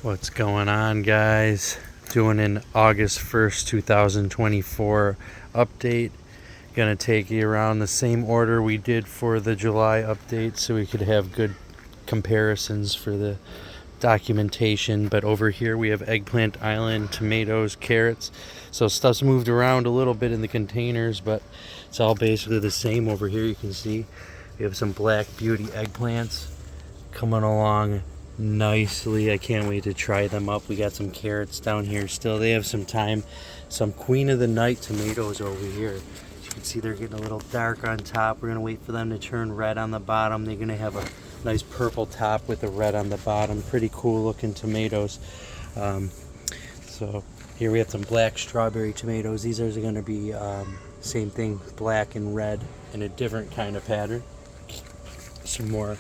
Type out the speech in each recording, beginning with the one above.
What's going on, guys? Doing an August 1st 2024 update. Gonna take you around the same order we did for the July update so we could have good comparisons for the documentation. But over here we have Eggplant Island, tomatoes, carrots. So stuff's moved around a little bit in the containers, but it's all basically the same. Over here you can see we have some Black Beauty eggplants coming along nicely. I can't wait to try them up. We got some carrots down here still. They have some time. Some Queen of the Night tomatoes over here. As you can see, they're getting a little dark on top. We're gonna wait for them to turn red on the bottom. They're gonna have a nice purple top with the red on the bottom. Pretty cool looking tomatoes. So here we have some black strawberry tomatoes. These are gonna be same thing, black and red in a different kind of pattern. Some more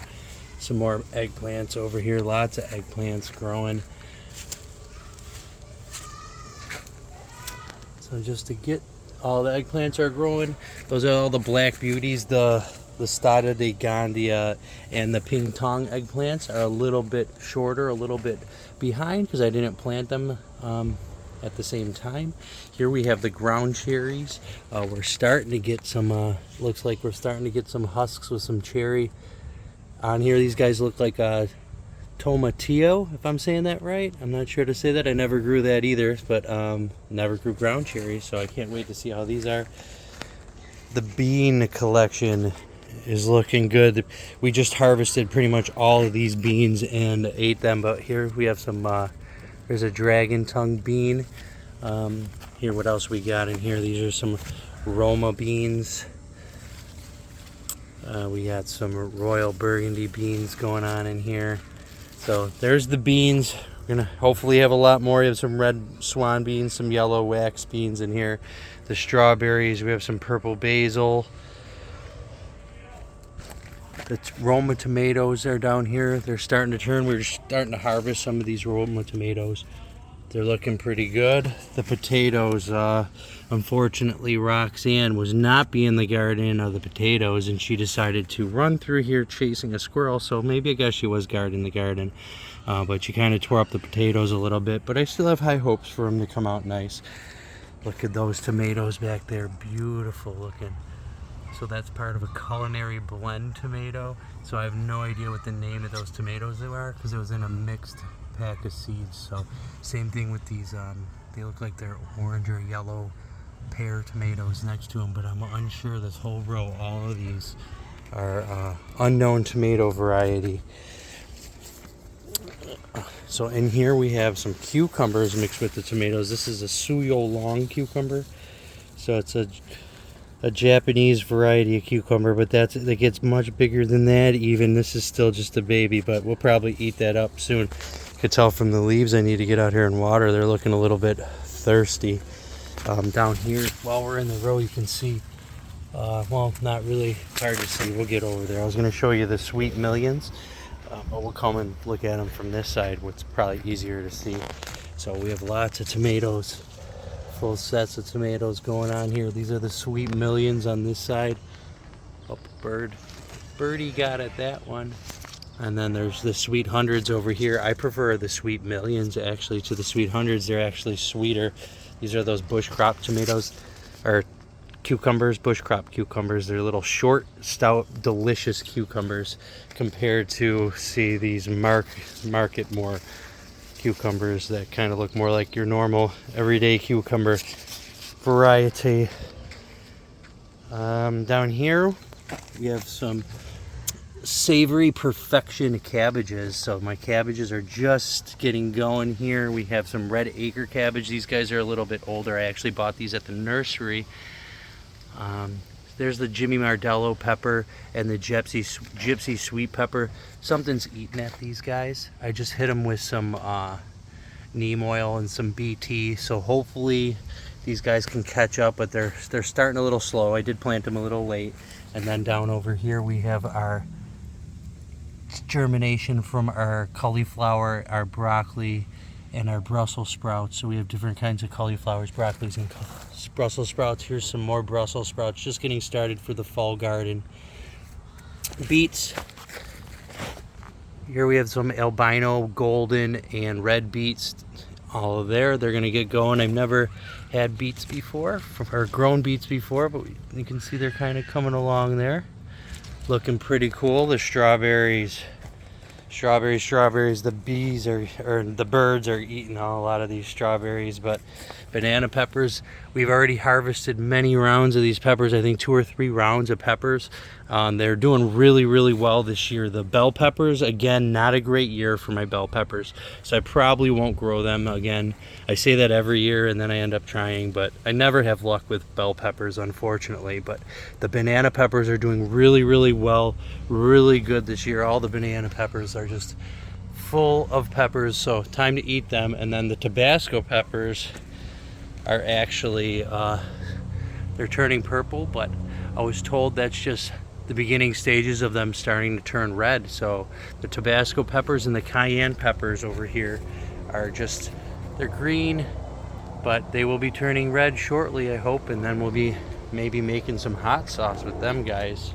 eggplants over here. Lots of eggplants growing. So just to get all the eggplants are growing. Those are all the Black Beauties. The Stata de Gandia and the Ping Tong eggplants are a little bit shorter, a little bit behind because I didn't plant them at the same time. Here we have the ground cherries. We're starting to get some, looks like we're starting to get some husks with some cherry on here. These guys look like tomatillo, if I'm saying that right. I'm not sure to say that. I never grew that either, but never grew ground cherries, so I can't wait to see how these are. The bean collection is looking good. We just harvested pretty much all of these beans and ate them, but here we have some, there's a dragon tongue bean. Here, what else we got in here? These are some Roma beans. We got some Royal Burgundy beans going on in here. So there's the beans. We're gonna hopefully have a lot more. We have some red swan beans, some yellow wax beans in here. The strawberries, we have some purple basil. The Roma tomatoes are down here. They're starting to turn. We're starting to harvest some of these Roma tomatoes. They're looking pretty good. The potatoes, unfortunately, Roxanne was not being the guardian of the potatoes, and she decided to run through here chasing a squirrel. So maybe I guess she was guarding the garden, but she kind of tore up the potatoes a little bit. But I still have high hopes for them to come out nice. Look at those tomatoes back there, beautiful looking. So that's part of a culinary blend tomato. So I have no idea what the name of those tomatoes are because it was in a mixed pack of seeds. So same thing with these, they look like they're orange or yellow pear tomatoes next to them, but I'm unsure. This whole row, all of these are unknown tomato variety. So in here we have some cucumbers mixed with the tomatoes. This is a Suyo long cucumber, so it's a Japanese variety of cucumber, but that gets much bigger than that even. This is still just a baby, but we'll probably eat that up soon. Could tell from the leaves I need to get out here and water. They're looking a little bit thirsty. Down here, while we're in the row, you can see, well, not really hard to see. We'll get over there. I was going to show you the Sweet Millions, but we'll come and look at them from this side, what's probably easier to see. So we have lots of tomatoes, full sets of tomatoes going on here. These are the Sweet Millions on this side. Oh, birdie got it, that one. And then there's the Sweet Hundreds over here. I prefer the Sweet Millions actually to the Sweet Hundreds. They're actually sweeter. These are those bush crop tomatoes, or cucumbers, bush crop cucumbers. They're little short, stout, delicious cucumbers compared to, see, these market more cucumbers that kind of look more like your normal everyday cucumber variety. Down here we have some Savory Perfection cabbages. So my cabbages are just getting going here. We have some Red Acre cabbage. These guys are a little bit older. I actually bought these at the nursery. There's the Jimmy Mardello pepper and the Gypsy sweet pepper. Something's eating at these guys. I just hit them with some neem oil and some BT, so hopefully these guys can catch up, but they're starting a little slow. I did plant them a little late. And then down over here we have our germination from our cauliflower, our broccoli, and our Brussels sprouts. So we have different kinds of cauliflowers, broccolis, and Brussels sprouts. Here's some more Brussels sprouts, just getting started for the fall garden. Beets, Here we have some albino, golden, and red beets all there. They're gonna get going. I've never had beets before, or grown beets before, but you can see they're kind of coming along there. Looking pretty cool. The strawberries. The bees or the birds are eating a lot of these strawberries, but banana peppers, we've already harvested many rounds of these peppers. I think 2 or 3 rounds of peppers. They're doing really well this year. The bell peppers, again, not a great year for my bell peppers, so I probably won't grow them again. I say that every year and then I end up trying, but I never have luck with bell peppers, unfortunately. But the banana peppers are doing really well, really good this year. All the banana peppers are just full of peppers, so time to eat them. And then the Tabasco peppers are actually they're turning purple, but I was told that's just the beginning stages of them starting to turn red. So the Tabasco peppers and the cayenne peppers over here are just, they're green, but they will be turning red shortly, I hope, and then we'll be maybe making some hot sauce with them guys.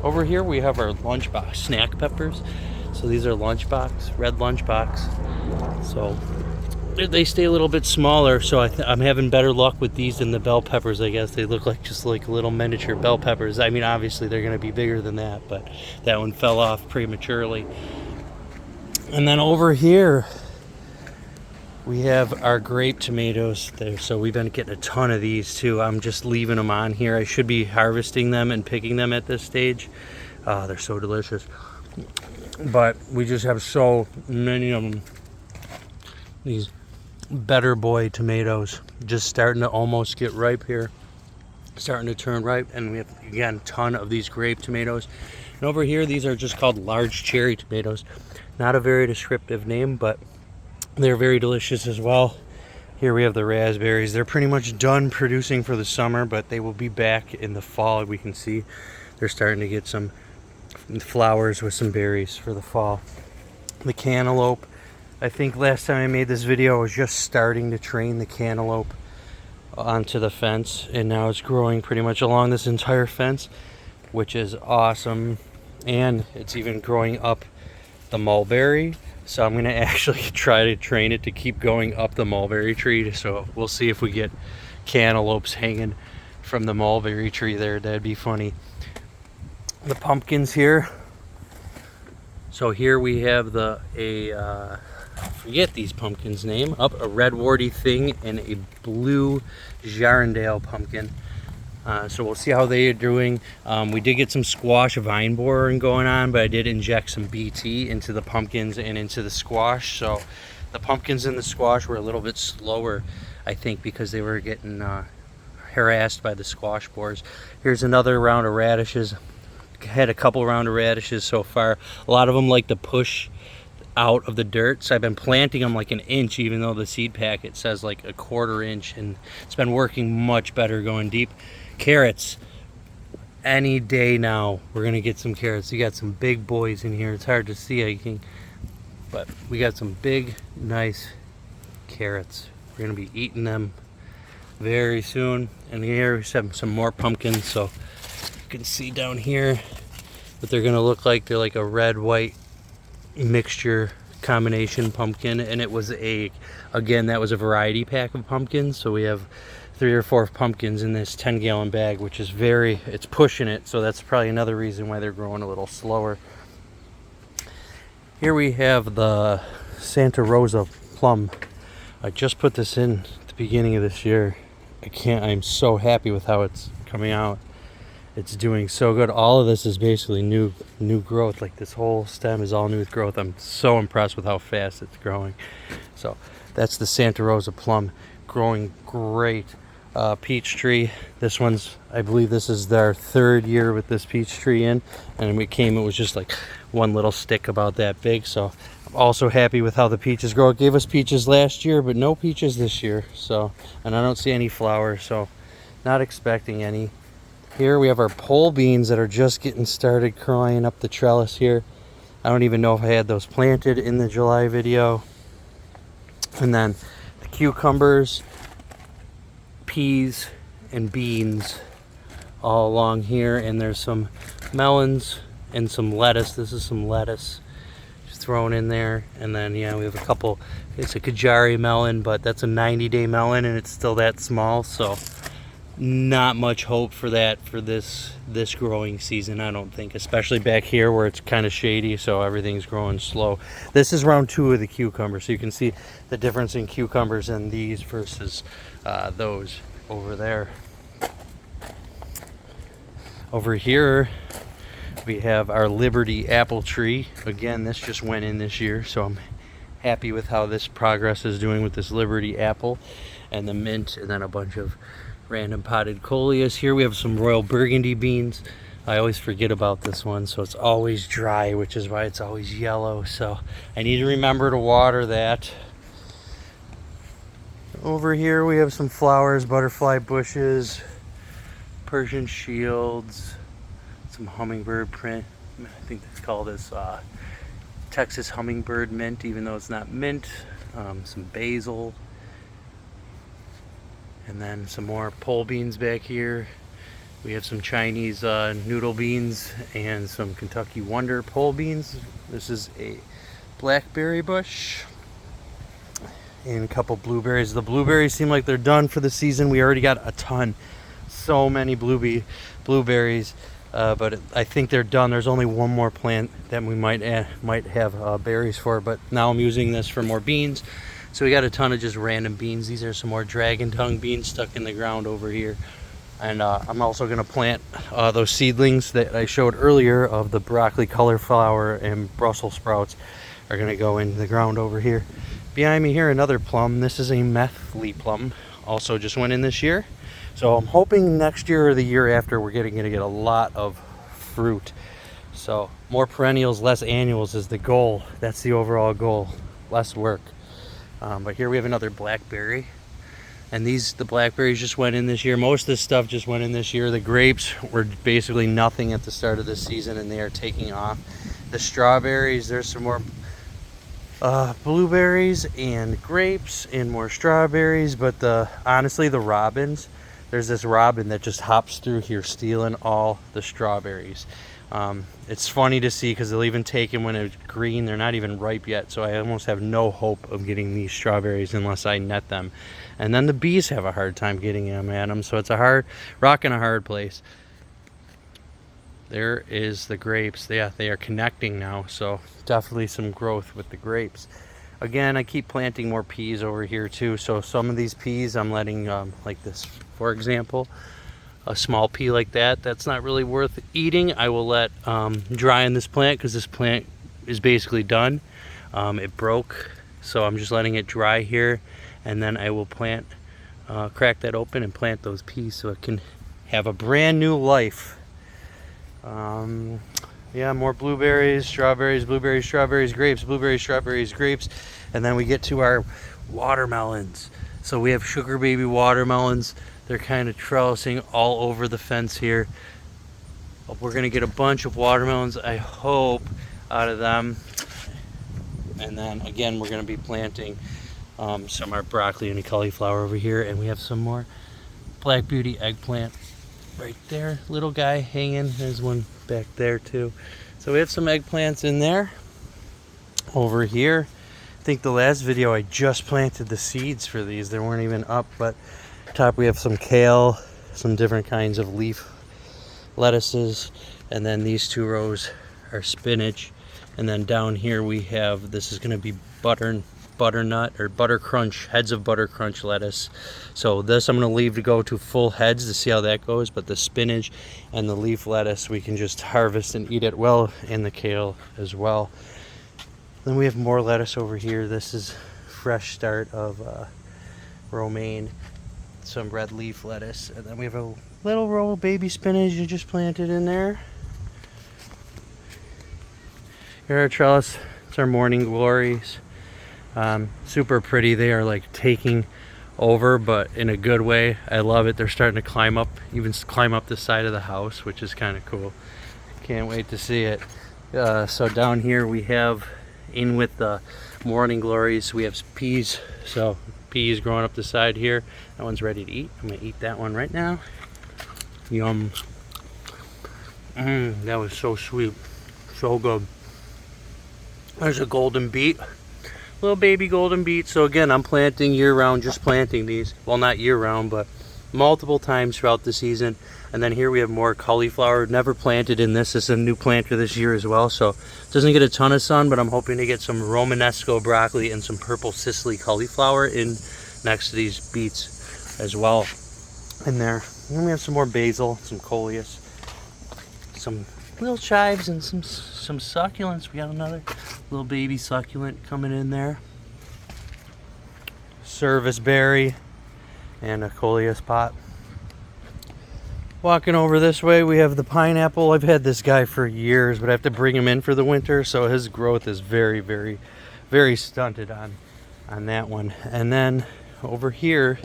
Over here we have our lunchbox snack peppers. So these are lunchbox, red lunchbox. So they stay a little bit smaller, so I'm having better luck with these than the bell peppers, I guess. They look like just like little miniature bell peppers. I mean, obviously they're going to be bigger than that, but that one fell off prematurely. And then over here we have our grape tomatoes there. So we've been getting a ton of these too. I'm just leaving them on here. I should be harvesting them and picking them at this stage. They're so delicious. But we just have so many of them. These Better Boy tomatoes just starting to almost get ripe here, starting to turn ripe. And we have, again, a ton of these grape tomatoes. And over here, these are just called large cherry tomatoes. Not a very descriptive name, but they're very delicious as well. Here we have the raspberries. They're pretty much done producing for the summer, but they will be back in the fall. We can see they're starting to get some flowers with some berries for the fall. The cantaloupe, I think last time I made this video I was just starting to train the cantaloupe onto the fence, and now it's growing pretty much along this entire fence, which is awesome. And it's even growing up the mulberry, so I'm gonna actually try to train it to keep going up the mulberry tree. So we'll see if we get cantaloupes hanging from the mulberry tree there. That'd be funny. The pumpkins here. So here we have I forget these pumpkins' name. A red warty thing and a blue Jarondale pumpkin. So we'll see how they are doing. We did get some squash vine boring going on, but I did inject some BT into the pumpkins and into the squash. So the pumpkins and the squash were a little bit slower, I think, because they were getting harassed by the squash borers. Here's another round of radishes. Had a couple round of radishes so far. A lot of them like to push out of the dirt, so I've been planting them like an inch, even though the seed packet says like a 1/4 inch, and it's been working much better going deep. Carrots, any day now we're gonna get some carrots. We got some big boys in here. It's hard to see, I think, but we got some big nice carrots. We're gonna be eating them very soon. And here we have some more pumpkins, so you can see down here what they're gonna look like. They're like a red white mixture combination pumpkin, and it was again that was a variety pack of pumpkins, so we have 3 or 4 pumpkins in this 10-gallon bag, which is it's pushing it, so that's probably another reason why they're growing a little slower. Here we have the Santa Rosa plum. I just put this in at the beginning of this year. I'm so happy with how it's coming out. It's doing so good. All of this is basically new growth. Like this whole stem is all new growth. I'm so impressed with how fast it's growing. So that's the Santa Rosa plum, growing great. Peach tree. This one's, I believe this is their 3rd year with this peach tree in, and it was just like one little stick about that big. So I'm also happy with how the peaches grow. It gave us peaches last year, but no peaches this year. So, and I don't see any flowers, so not expecting any. Here we have our pole beans that are just getting started crawling up the trellis here. I don't even know if I had those planted in the July video. And then the cucumbers, peas, and beans all along here. And there's some melons and some lettuce. This is some lettuce. thrown in there. And then yeah, we have a couple. It's a Kajari melon, but that's a 90-day melon and it's still that small, so not much hope for that for this growing season, I don't think, especially back here where it's kind of shady, so everything's growing slow. This is round 2 of the cucumber, so you can see the difference in cucumbers in these versus those over there. Over here we have our Liberty apple tree. Again, this just went in this year, so I'm happy with how this progress is doing with this Liberty apple and the mint, and then a bunch of random potted coleus. Here we have some Royal Burgundy beans. I always forget about this one, so it's always dry, which is why it's always yellow, so I need to remember to water that. Over here we have some flowers, butterfly bushes, Persian shields, some hummingbird print. I think they call this Texas hummingbird mint, even though it's not mint. Some basil, and then some more pole beans back here. We have some Chinese noodle beans and some Kentucky Wonder pole beans. This is a blackberry bush and a couple blueberries. The blueberries seem like they're done for the season. We already got a ton, so many blueberries, but I think they're done. There's only one more plant that we might have berries for, but now I'm using this for more beans. So we got a ton of just random beans. These are some more dragon tongue beans stuck in the ground over here. And I'm also going to plant those seedlings that I showed earlier of the broccoli cauliflower and Brussels sprouts are going to go in the ground over here. Behind me here, another plum. This is a Methley plum. Also just went in this year. So I'm hoping next year or the year after we're going to get a lot of fruit. So more perennials, less annuals is the goal. That's the overall goal. Less work. But here we have another blackberry, and the blackberries just went in this year. Most of this stuff just went in this year. The grapes were basically nothing at the start of this season, and they are taking off. The strawberries, there's some more blueberries and grapes and more strawberries, but honestly the robins, there's this robin that just hops through here stealing all the strawberries. It's funny to see because they'll even take them when it's green. They're not even ripe yet, so I almost have no hope of getting these strawberries unless I net them. And then the bees have a hard time getting them at them, so it's a hard rock and a hard place. There is the grapes. Yeah, they are connecting now, so definitely some growth with the grapes. Again, I keep planting more peas over here too, so some of these peas I'm letting, like this, for example, a small pea like that, that's not really worth eating. I will let dry on this plant because this plant is basically done. It broke, so I'm just letting it dry here, and then I will plant, crack that open and plant those peas so it can have a brand new life. Yeah, more blueberries, strawberries, blueberries, strawberries, grapes, blueberries, strawberries, grapes, and then we get to our watermelons. So we have sugar baby watermelons. They're kind of trellising all over the fence here. We're gonna get a bunch of watermelons, I hope, out of them. And then again, we're gonna be planting some more broccoli and cauliflower over here, and we have some more Black Beauty eggplant right there. Little guy hanging. There's one back there too. So we have some eggplants in there. Over here, I think the last video I just planted the seeds for these. They weren't even up, but top we have some kale, some different kinds of leaf lettuces, and then these 2 rows are spinach. And then down here we have, this is going to be butternut or butter crunch, heads of butter crunch lettuce. So this I'm going to leave to go to full heads to see how that goes, but the spinach and the leaf lettuce we can just harvest and eat it well, and the kale as well. Then we have more lettuce over here. This is fresh start of romaine, some red leaf lettuce, and then we have a little row of baby spinach you just planted in there. Here are our trellis. It's our morning glories. Super pretty. They are like taking over, but in a good way. I love it. They're starting to climb up, even climb up the side of the house, which is kind of cool. Can't wait to see it. So down here we have, in with the morning glories, we have peas. So peas growing up the side here. That one's ready to eat. I'm gonna eat that one right now. Yum. That was so sweet, so good. There's a golden beet, little baby golden beet. So again, I'm planting year round, just planting these. Well, not year round, but multiple times throughout the season. And then here we have more cauliflower, never planted in this. This is a new planter this year as well, so it doesn't get a ton of sun, but I'm hoping to get some Romanesco broccoli and some purple Sicily cauliflower in next to these beets as well in there. And then we have some more basil, some coleus, some little chives, and some succulents. We got another little baby succulent coming in there. Service berry and a coleus pot. Walking over this way, we have the pineapple. I've had this guy for years, but I have to bring him in for the winter, so his growth is very, very, very stunted on that one. And then over here,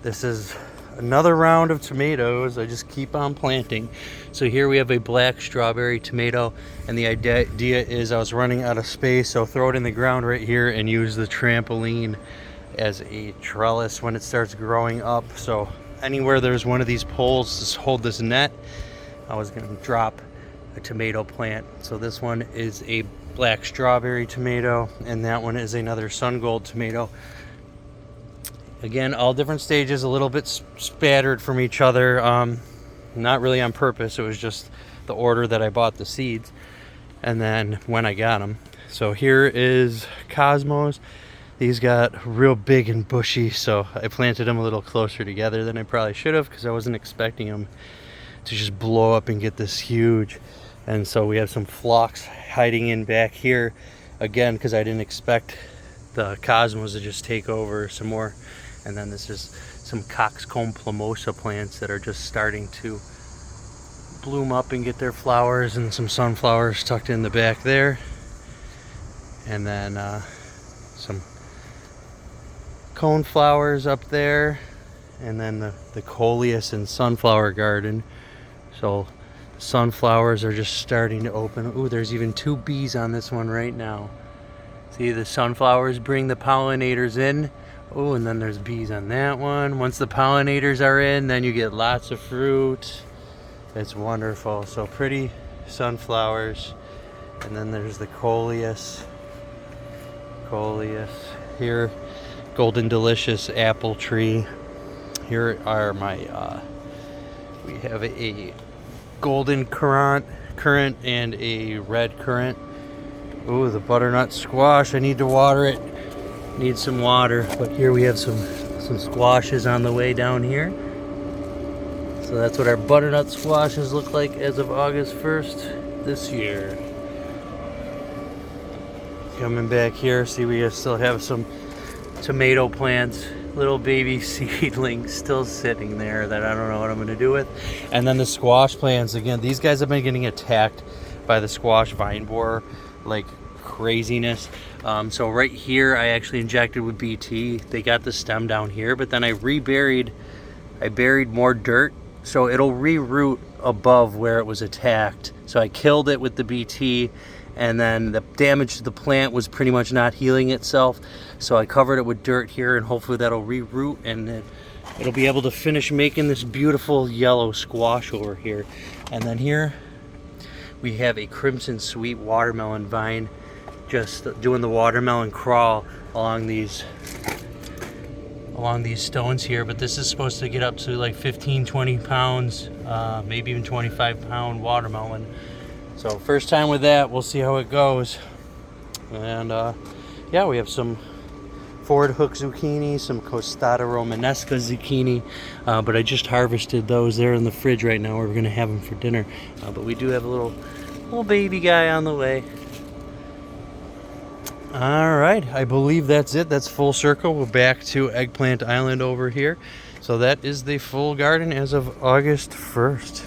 this is another round of tomatoes. I just keep on planting. So here we have a black strawberry tomato, and the idea is I was running out of space, so throw it in the ground right here and use the trampoline as a trellis when it starts growing up. So anywhere there's one of these poles to hold this net, I was going to drop a tomato plant. So this one is a black strawberry tomato, and that one is another sun gold tomato. Again, all different stages, a little bit spattered from each other. Not really on purpose, it was just the order that I bought the seeds and then when I got them. So here is Cosmos. These got real big and bushy, so I planted them a little closer together than I probably should have, because I wasn't expecting them to just blow up and get this huge. And so we have some phlox hiding in back here, again, because I didn't expect the Cosmos to just take over some more. And then this is some coxcomb plumosa plants that are just starting to bloom up and get their flowers, and some sunflowers tucked in the back there. And then some cone flowers up there, and then the coleus and sunflower garden. So sunflowers are just starting to open. Ooh, there's even 2 bees on this one right now. See, the sunflowers bring the pollinators in. Oh, and then there's bees on that one. Once the pollinators are in, then you get lots of fruit. It's wonderful. So pretty sunflowers. And then there's the coleus. Here, Golden Delicious apple tree. Here are my, we have a golden currant and a red currant. Ooh, the butternut squash. I need to water it. Need some water. But here we have some squashes on the way down here. So that's what our butternut squashes look like as of August 1st this year. Coming back here, see, we still have some tomato plants, little baby seedlings still sitting there that I don't know what I'm going to do with. And then the squash plants, again, these guys have been getting attacked by the squash vine borer like craziness. So right here I actually injected with BT. They got the stem down here, but then I buried more dirt, so it'll reroot above where it was attacked. So I killed it with the BT, and then the damage to the plant was pretty much not healing itself, so I covered it with dirt here, and hopefully that'll reroot, and it'll be able to finish making this beautiful yellow squash over here. And then here we have a crimson sweet watermelon vine, just doing the watermelon crawl along these stones here. But this is supposed to get up to like 15-20 pounds, maybe even 25-pound watermelon. So first time with that, we'll see how it goes. And yeah, we have some Ford hook zucchini, some Costata Romanesca zucchini, but I just harvested those. They're in the fridge right now. We're gonna have them for dinner, but we do have a little baby guy on the way. All right, I believe that's it. That's full circle. We're back to Eggplant Island over here. So that is the full garden as of August 1st.